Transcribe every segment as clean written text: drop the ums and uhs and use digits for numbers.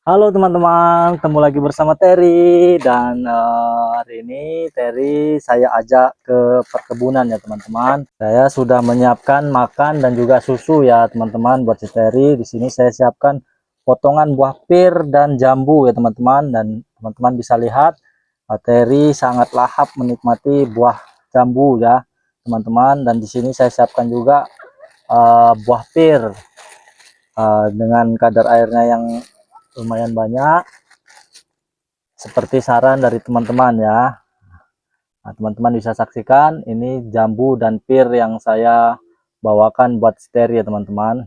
Halo teman-teman, ketemu lagi bersama Terry dan hari ini saya ajak ke perkebunan ya teman-teman. Saya sudah menyiapkan makan dan juga susu ya teman-teman buat si Terry. Di sini saya siapkan potongan buah pir dan jambu ya teman-teman, dan teman-teman bisa lihat Terry sangat lahap menikmati buah jambu ya teman-teman. Dan di sini saya siapkan juga buah pir dengan kadar airnya yang lumayan banyak seperti saran dari teman-teman ya. Nah, teman-teman bisa saksikan ini jambu dan pir yang saya bawakan buat stereo ya teman-teman.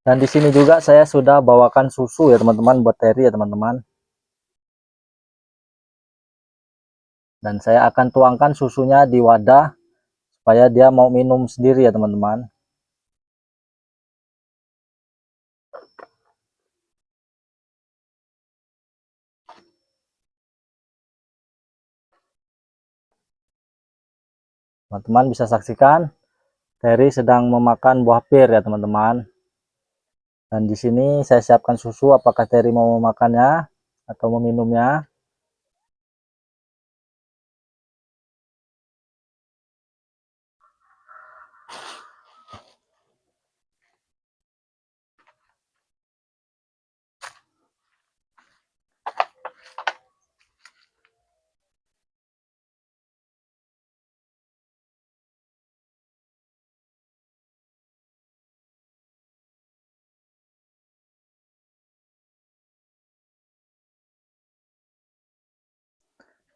Dan di sini juga saya sudah bawakan susu ya teman-teman buat Terry ya teman-teman. Dan saya akan tuangkan susunya di wadah supaya dia mau minum sendiri ya teman-teman. Teman-teman bisa saksikan Terry sedang memakan buah pir ya teman-teman. Dan di sini saya siapkan susu, apakah Terry mau memakannya atau meminumnya.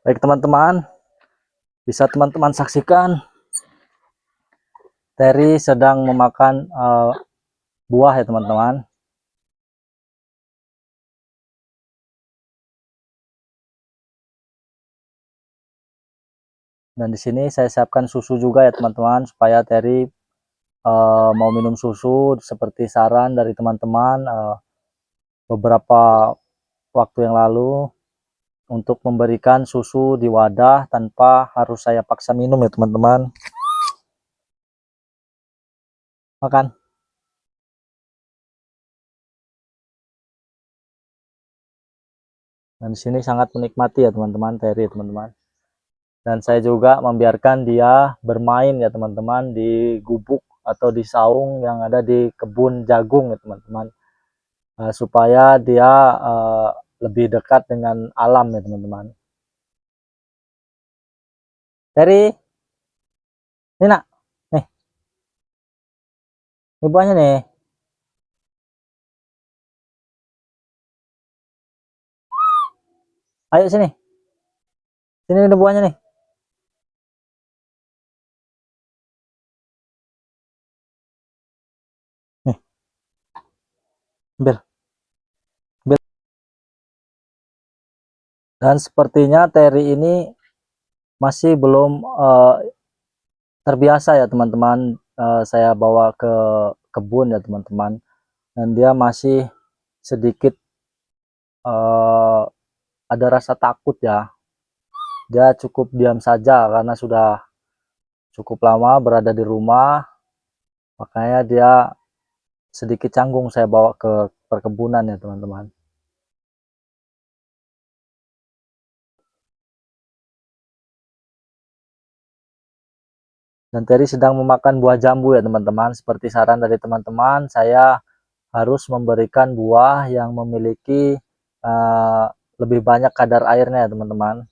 Baik teman-teman, bisa teman-teman saksikan Terry sedang memakan buah ya teman-teman. Dan di sini saya siapkan susu juga ya teman-teman, supaya Terry mau minum susu seperti saran dari teman-teman beberapa waktu yang lalu, untuk memberikan susu di wadah tanpa harus saya paksa minum ya teman-teman. Makan. Dan di sini sangat menikmati ya teman-teman Terry teman-teman. Dan saya juga membiarkan dia bermain ya teman-teman di gubuk atau di saung yang ada di kebun jagung ya teman-teman, supaya dia lebih dekat dengan alam ya teman-teman. Terry, ini nak, nih, ini buahnya nih. Ayo sini, sini ada buahnya nih. Nih, ambil, ambil. Dan sepertinya Terry ini masih belum terbiasa ya teman-teman. Saya bawa ke kebun ya teman-teman, dan dia masih sedikit uh, ada rasa takut ya. Dia cukup diam saja karena sudah cukup lama berada di rumah, makanya dia sedikit canggung saya bawa ke perkebunan ya teman-teman. Dan Terry sedang memakan buah jambu ya teman-teman. Seperti saran dari teman-teman, saya harus memberikan buah yang memiliki uh, lebih banyak kadar airnya ya teman-teman.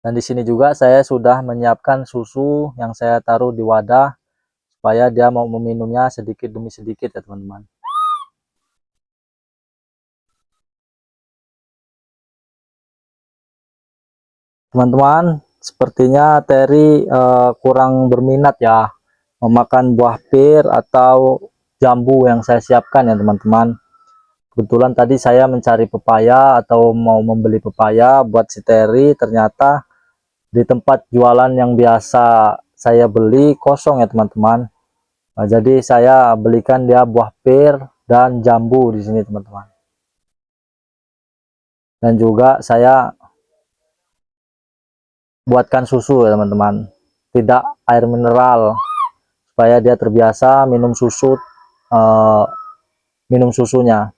Dan di sini juga saya sudah menyiapkan susu yang saya taruh di wadah supaya dia mau meminumnya sedikit demi sedikit ya teman-teman. Teman-teman, sepertinya Terry kurang berminat ya memakan buah pir atau jambu yang saya siapkan ya teman-teman. Kebetulan tadi saya mencari pepaya atau mau membeli pepaya buat si Terry, ternyata di tempat jualan yang biasa saya beli kosong ya teman-teman. Nah, jadi saya belikan dia buah pir dan jambu di sini teman-teman. Dan juga saya buatkan susu ya teman-teman, tidak air mineral, supaya dia terbiasa minum susu eh, minum susunya.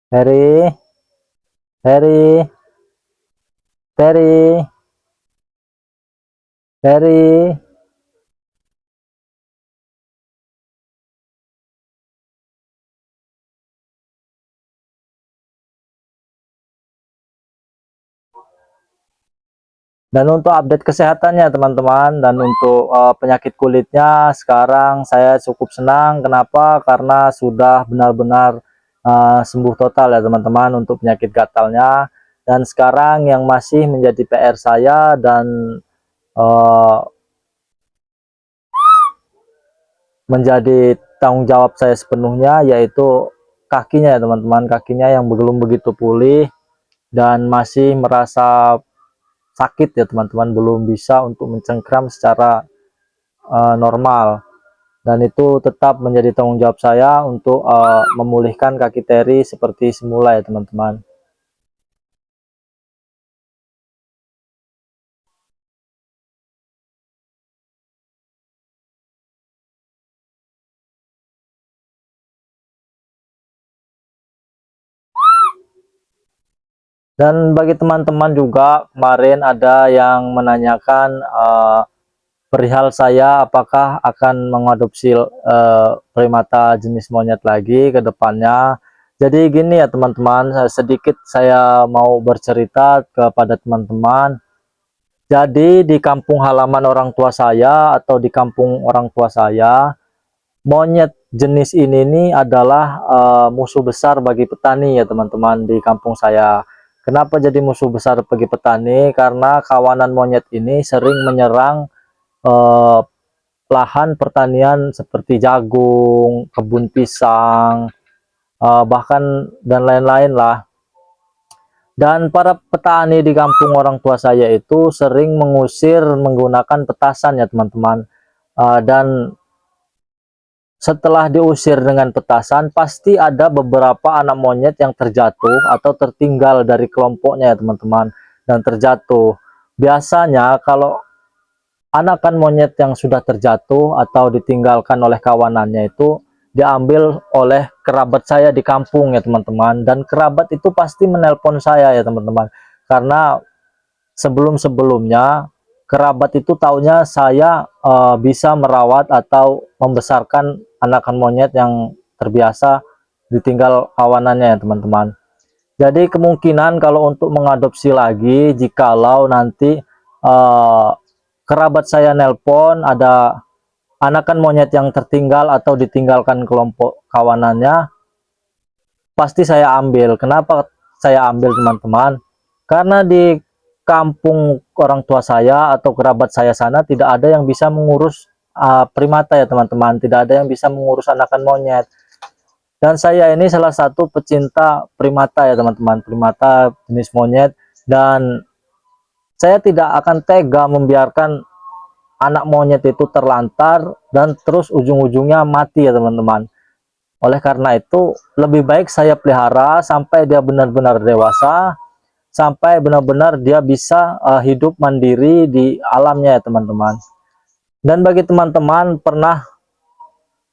Terry, Terry, Terry, Terry. Dan untuk update kesehatannya teman-teman, dan untuk penyakit kulitnya sekarang saya cukup senang. Kenapa? Karena sudah benar-benar sembuh total ya teman-teman untuk penyakit gatalnya. Dan sekarang yang masih menjadi PR saya dan uh, menjadi tanggung jawab saya sepenuhnya, yaitu kakinya ya teman-teman. Kakinya yang belum begitu pulih dan masih merasa sakit ya teman-teman, belum bisa untuk mencengkram secara normal. Dan itu tetap menjadi tanggung jawab saya untuk memulihkan kaki Terry seperti semula ya teman-teman. Dan bagi teman-teman juga, kemarin ada yang menanyakan perihal saya apakah akan mengadopsi primata jenis monyet lagi ke depannya. Jadi gini ya teman-teman, sedikit saya mau bercerita kepada teman-teman. Jadi di kampung halaman orang tua saya atau di kampung orang tua saya, monyet jenis ini nih adalah musuh besar bagi petani ya teman-teman di kampung saya. Kenapa jadi musuh besar bagi petani? Karena kawanan monyet ini sering menyerang uh, lahan pertanian seperti jagung, kebun pisang, bahkan dan lain-lain lah. Dan para petani di kampung orang tua saya itu sering mengusir menggunakan petasan ya teman-teman. Dan setelah diusir dengan petasan, pasti ada beberapa anak monyet yang terjatuh atau tertinggal dari kelompoknya ya teman-teman, dan terjatuh. Biasanya kalau anakan monyet yang sudah terjatuh atau ditinggalkan oleh kawanannya itu diambil oleh kerabat saya di kampung ya teman-teman, dan kerabat itu pasti menelpon saya ya teman-teman, karena sebelum-sebelumnya kerabat itu taunya saya bisa merawat atau membesarkan anakan monyet yang terbiasa ditinggal kawanannya ya teman-teman. Jadi kemungkinan kalau untuk mengadopsi lagi, jikalau nanti uh, kerabat saya nelpon ada anakan monyet yang tertinggal atau ditinggalkan kelompok kawanannya, pasti saya ambil. Kenapa saya ambil teman-teman? Karena di kampung orang tua saya atau kerabat saya sana tidak ada yang bisa mengurus primata ya teman-teman, tidak ada yang bisa mengurus anakan monyet. Dan saya ini salah satu pecinta primata ya teman-teman, primata jenis monyet, dan saya tidak akan tega membiarkan anak monyet itu terlantar dan terus ujung-ujungnya mati ya teman-teman. Oleh karena itu lebih baik saya pelihara sampai dia benar-benar dewasa, sampai benar-benar dia bisa hidup mandiri di alamnya ya teman-teman. Dan bagi teman-teman pernah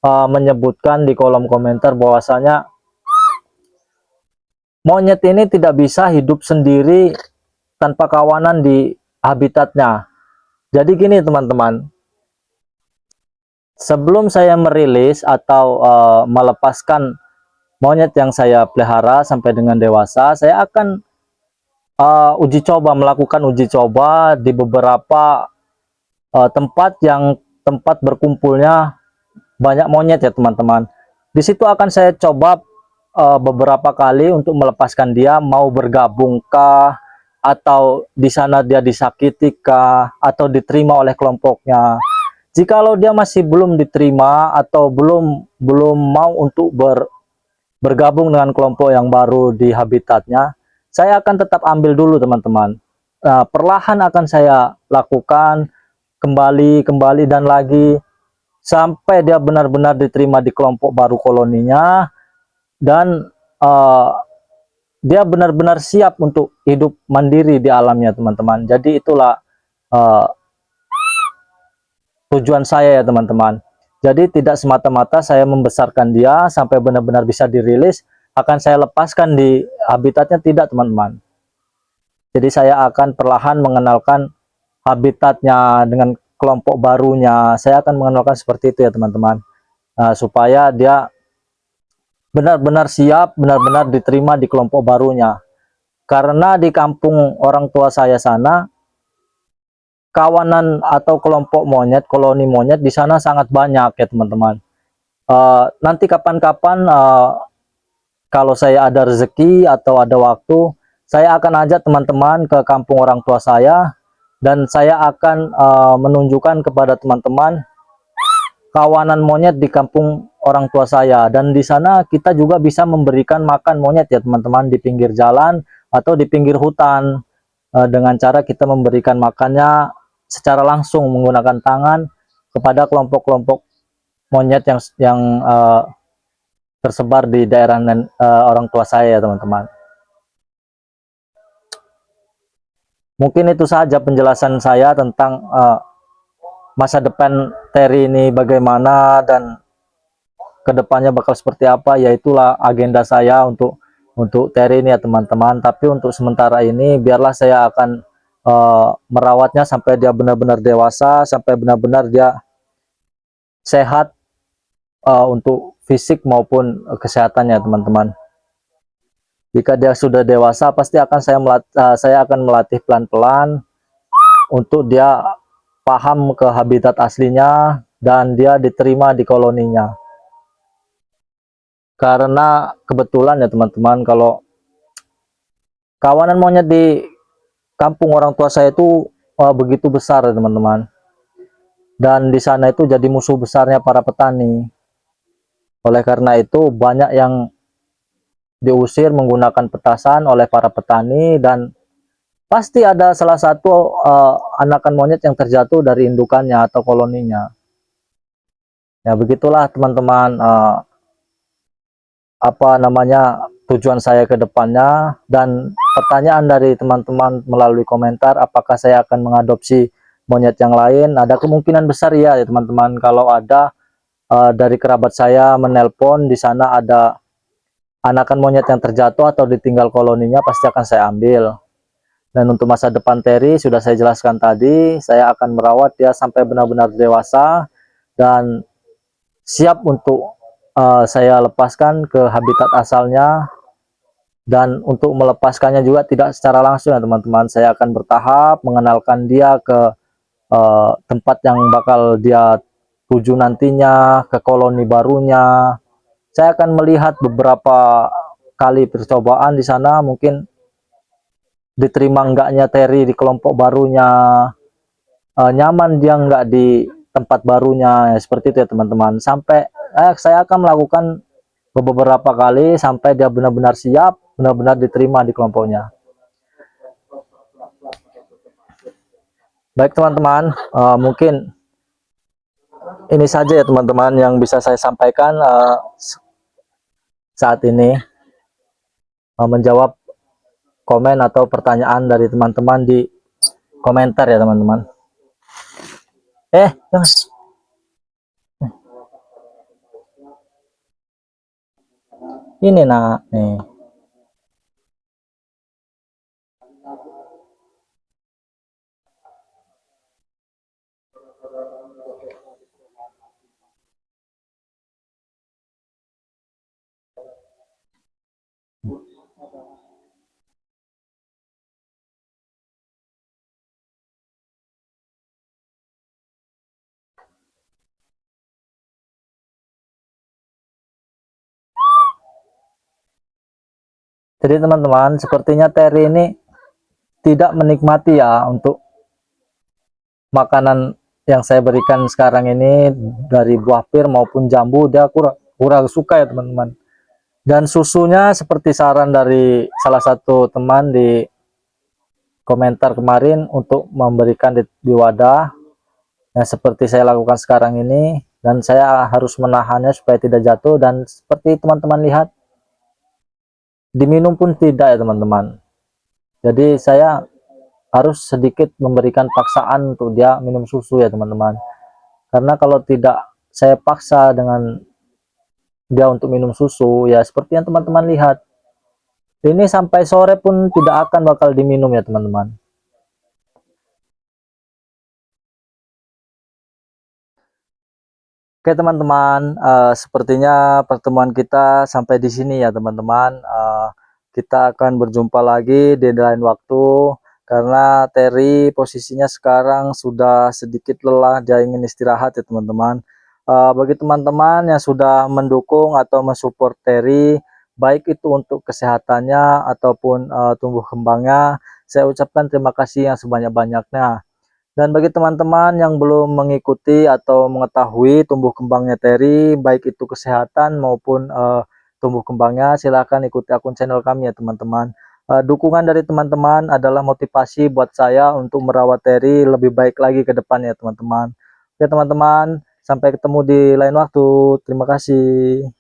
menyebutkan di kolom komentar bahwasanya monyet ini tidak bisa hidup sendiri tanpa kawanan di habitatnya. Jadi gini teman-teman, sebelum saya merilis atau melepaskan monyet yang saya pelihara sampai dengan dewasa, saya akan melakukan uji coba di beberapa tempat berkumpulnya banyak monyet ya teman-teman. Di situ akan saya coba beberapa kali untuk melepaskan dia, mau bergabungkah atau di sana dia disakiti kah atau diterima oleh kelompoknya. Jikalau dia masih belum diterima atau belum mau untuk bergabung dengan kelompok yang baru di habitatnya, saya akan tetap ambil dulu teman-teman. Perlahan akan saya lakukan kembali dan lagi sampai dia benar-benar diterima di kelompok baru koloninya, dan dia benar-benar siap untuk hidup mandiri di alamnya teman-teman. Jadi itulah uh, tujuan saya ya teman-teman. Jadi tidak semata-mata saya membesarkan dia sampai benar-benar bisa dirilis, akan saya lepaskan di habitatnya, tidak teman-teman. Jadi saya akan perlahan mengenalkan habitatnya dengan kelompok barunya. Saya akan mengenalkan seperti itu ya teman-teman. Supaya dia benar-benar siap, benar-benar diterima di kelompok barunya. Karena di kampung orang tua saya sana, kawanan atau kelompok monyet, koloni monyet di sana sangat banyak ya teman-teman. Nanti kapan-kapan kalau saya ada rezeki atau ada waktu, saya akan ajak teman-teman ke kampung orang tua saya, dan saya akan menunjukkan kepada teman-teman kawanan monyet di kampung orang tua saya. Dan di sana kita juga bisa memberikan makan monyet ya teman-teman, di pinggir jalan atau di pinggir hutan, dengan cara kita memberikan makannya secara langsung menggunakan tangan kepada kelompok-kelompok monyet yang tersebar di daerah orang tua saya ya teman-teman. Mungkin itu saja penjelasan saya tentang masa depan Terry ini bagaimana, dan kedepannya bakal seperti apa. Ya itulah agenda saya untuk Terry ini ya teman-teman. Tapi untuk sementara ini biarlah saya akan merawatnya sampai dia benar-benar dewasa, sampai benar-benar dia sehat untuk fisik maupun kesehatannya teman-teman. Jika dia sudah dewasa, pasti akan saya akan melatih pelan-pelan untuk dia paham ke habitat aslinya dan dia diterima di koloninya. Karena kebetulan ya teman-teman, kalau kawanan monyet di kampung orang tua saya itu begitu besar ya teman-teman. Dan di sana itu jadi musuh besarnya para petani. Oleh karena itu banyak yang diusir menggunakan petasan oleh para petani, dan pasti ada salah satu anakan monyet yang terjatuh dari indukannya atau koloninya. Ya begitulah teman-teman, apa namanya, tujuan saya ke depannya. Dan pertanyaan dari teman-teman melalui komentar, apakah saya akan mengadopsi monyet yang lain? Ada kemungkinan besar ya teman-teman, kalau ada dari kerabat saya menelpon di sana ada anakan monyet yang terjatuh atau ditinggal koloninya, pasti akan saya ambil. Dan untuk masa depan Terry sudah saya jelaskan tadi, saya akan merawat dia sampai benar-benar dewasa dan siap untuk saya lepaskan ke habitat asalnya. Dan untuk melepaskannya juga tidak secara langsung ya teman-teman, saya akan bertahap mengenalkan dia ke tempat yang bakal dia tuju nantinya, ke koloni barunya. Saya akan melihat beberapa kali percobaan di sana, mungkin diterima enggaknya Terry di kelompok barunya, nyaman dia enggak di tempat barunya, ya, seperti itu ya teman-teman. Sampai saya akan melakukan beberapa kali sampai dia benar-benar siap, benar-benar diterima di kelompoknya. Baik teman-teman, mungkin ini saja ya teman-teman yang bisa saya sampaikan saat ini, menjawab komen atau pertanyaan dari teman-teman di komentar ya teman-teman. Jangan. Ini nak nih. Jadi teman-teman, sepertinya Terry ini tidak menikmati ya untuk makanan yang saya berikan sekarang ini, dari buah pir maupun jambu. Dia kurang suka ya teman-teman. Dan susunya seperti saran dari salah satu teman di komentar kemarin untuk memberikan di wadah yang seperti saya lakukan sekarang ini, dan saya harus menahannya supaya tidak jatuh. Dan seperti teman-teman lihat, diminum pun tidak ya teman-teman. Jadi saya harus sedikit memberikan paksaan untuk dia minum susu ya teman-teman, karena kalau tidak saya paksa dengan dia untuk minum susu, ya seperti yang teman-teman lihat, ini sampai sore pun tidak akan bakal diminum ya teman-teman. Oke teman-teman, sepertinya pertemuan kita sampai di sini ya teman-teman. Kita akan berjumpa lagi di lain waktu, karena Terry posisinya sekarang sudah sedikit lelah, dia ingin istirahat ya teman-teman. Bagi teman-teman yang sudah mendukung atau mensupport Terry, baik itu untuk kesehatannya ataupun tumbuh kembangnya, saya ucapkan terima kasih yang sebanyak-banyaknya. Dan bagi teman-teman yang belum mengikuti atau mengetahui tumbuh kembangnya Terry, baik itu kesehatan maupun tumbuh kembangnya, silahkan ikuti akun channel kami ya teman-teman. Dukungan dari teman-teman adalah motivasi buat saya untuk merawat Terry lebih baik lagi ke depannya teman-teman. Oke teman-teman, sampai ketemu di lain waktu. Terima kasih.